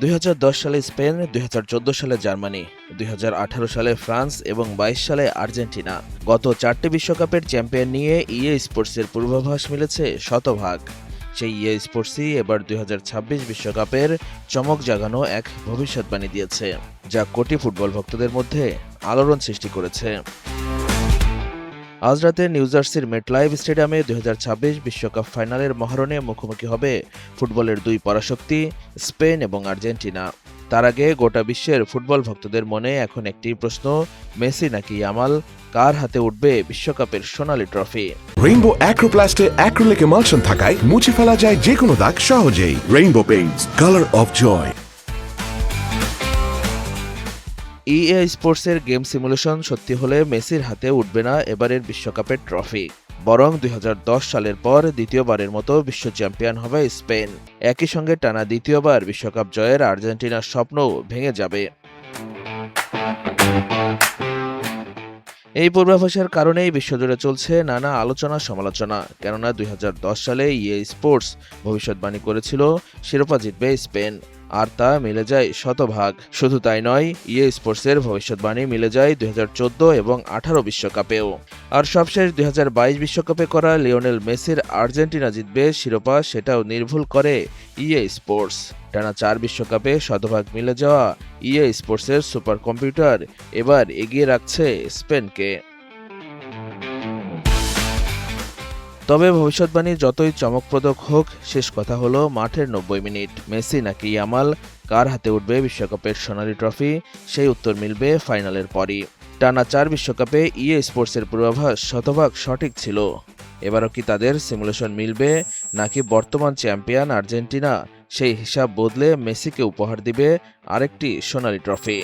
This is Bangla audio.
2010 সালে স্পেন, 2014 সালে জার্মানি, 2018 সালে ফ্রান্স এবং 22 সালে আর্জেন্টিনা। গত 4টি বিশ্বকাপের চ্যাম্পিয়ন নিয়ে ইএ স্পোর্টসের পূর্বাভাস মিলেছে শতভাগ। সেই ইএ স্পোর্টসই এবার 2026 বিশ্বকাপের চমক জাগানো এক ভবিষ্যৎবাণী দিয়েছে, যা কোটি ফুটবল ভক্তদের মধ্যে আলোড়ন সৃষ্টি করেছে। আজ রাতে নিউ জার্সির মেটলাইফ স্টেডিয়ামে 2026 বিশ্বকাপ ফাইনালের মহারণে মুখোমুখি হবে ফুটবলের দুই পরাশক্তি স্পেন এবং আর্জেন্টিনা। তার আগে গোটা বিশ্বের ফুটবল ভক্তদের মনে এখন একটি প্রশ্ন, মেসি নাকি ইয়ামাল, কার হাতে উঠবে বিশ্বকাপের সোনালী ট্রফি? রেইনবো অ্যাক্রোপ্লাস্টে অ্যাক্রিলিক এমালশন থাকায় মুছে ফেলা যায় যে কোনো দাগ সহজেই। Rainbow paints, colour of joy. EA স্পোর্টসের গেম সিমুলেশন সত্যি হলে মেসির হাতে উঠবে না এবারের বিশ্বকাপের ট্রফি, বরং 2010 সালের পর দ্বিতীয়বারের মতো বিশ্ব চ্যাম্পিয়ন হবে স্পেন। একই সঙ্গে টানা দ্বিতীয়বার বিশ্বকাপ জয়ের আর্জেন্টিনার স্বপ্নও ভেঙে যাবে। এই পূর্বাভাসের কারণেই বিশ্বজুড়ে চলছে নানা আলোচনা সমালোচনা। কেননা 2010 সালে ইএ স্পোর্টস ভবিষ্যৎবাণী করেছিল শিরোপা জিতবে স্পেন, আর তা মিলে যায় শতভাগ। শুধু তাই নয়, ইএ স্পোর্টসের ভবিষ্যৎবাণী মিলে যায় 2014 এবং 18 বিশ্বকাপেও। আর সবশেষ 2022 বিশ্বকাপে করা লিওনেল মেসির আর্জেন্টিনা জিতবে শিরোপা, সেটাও নির্ভুল করে ইএ স্পোর্টস। টানা 4 বিশ্বকাপে শতভাগ মিলে যাওয়া ইএ স্পোর্টসের সুপার কম্পিউটার এবার এগিয়ে রাখছে স্পেনকে। তবে ভবিষ্যৎবাণী যতই চমকপ্রদ হোক, শেষ কথা হলো মাঠের 90 মিনিট। মেসি নাকি ইয়ামাল, কার হাতে উঠবে বিশ্বকাপের সোনালী ট্রফি, সেই উত্তর মিলবে ফাইনালের পরই। টানা 4 বিশ্বকাপে ইএ স্পোর্টসের পূর্বাভাস শতভাগ সঠিক ছিল। এবারও কি তাদের সিমুলেশন মিলবে, নাকি বর্তমান চ্যাম্পিয়ন আর্জেন্টিনা সেই হিসাব বদলে মেসিকে উপহার দিবে আরেকটি সোনালী ট্রফি?